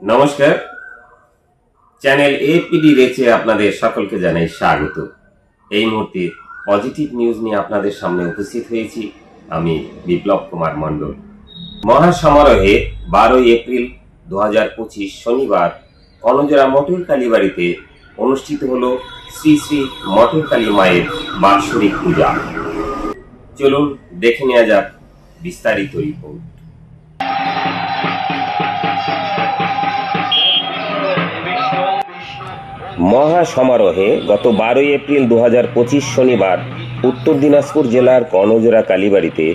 নমস্কার, channel APD রেচে আপনাদের সকলকে জানাই স্বাগত। এই মুহূর্তে পজিটিভ নিউজ নিয়ে আপনাদের সামনে উপস্থিত হয়েছি আমি বিপ্লব কুমার মণ্ডল। মহাসমারোহে 12 এপ্রিল 2025 শনিবার কনজোড়া মটর কালীবাড়িতে অনুষ্ঠিত হল শ্রী শ্রী মটর কালী মায়ের বাৎসরিক পূজা। চলুন দেখে নেওয়া যাক বিস্তারিত রিপোর্ট। মহাসমারোহে গত 12 এপ্রিল 2025 শনিবার উত্তর দিনাজপুর জেলার কর্ণজোড়া কালীবাড়িতে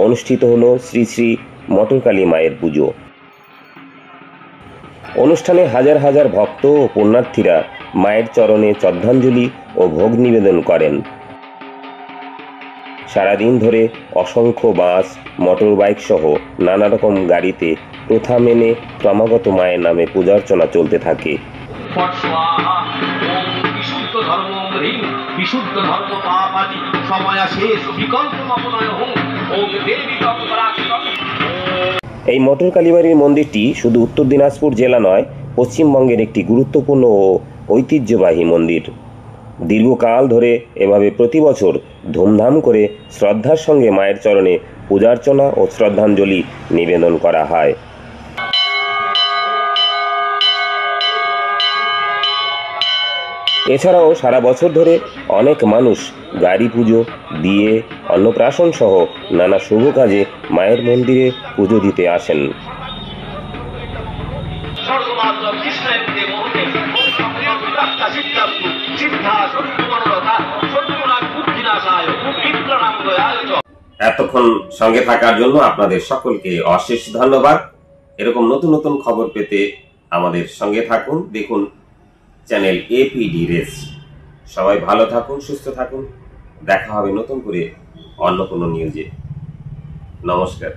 অনুষ্ঠিত হল শ্রী শ্রী মটর কালী মায়ের পুজো। অনুষ্ঠানে হাজার হাজার ভক্ত ও পুণ্যার্থীরা মায়ের চরণে শ্রদ্ধাঞ্জলি ও ভোগ নিবেদন করেন। সারাদিন ধরে অসংখ্য বাস, মোটর বাইক সহ নানা রকম গাড়িতে প্রথা মেনে ক্রমাগত মায়ের নামে পূজার্চনা চলতে থাকে। এই মটর কালীবাড়ির মন্দিরটি শুধু উত্তর দিনাজপুর জেলা নয়, পশ্চিমবঙ্গের একটি গুরুত্বপূর্ণ ও ঐতিহ্যবাহী মন্দির। দীর্ঘকাল ধরে এভাবে প্রতি বছর ধুমধাম করে শ্রদ্ধার সঙ্গে মায়ের চরণে পূজার্চনা ও শ্রদ্ধাঞ্জলি নিবেদন করা হয়। এছাড়াও সারা বছর ধরে অনেক মানুষ গাড়ি পুজো, বিয়ে, অন্নপ্রাশন সহ নানা শুভ কাজে মায়ের মন্দিরে পুজো দিতে আসেন। এতক্ষণ সঙ্গে থাকার জন্য আপনাদের সকলকে অশেষ ধন্যবাদ। এরকম নতুন নতুন খবর পেতে আমাদের সঙ্গে থাকুন, দেখুন চ্যানেল এপিডি রেস। সবাই ভালো থাকুন, সুস্থ থাকুন। দেখা হবে নতুন করে অন্য কোনো নিউজে। নমস্কার।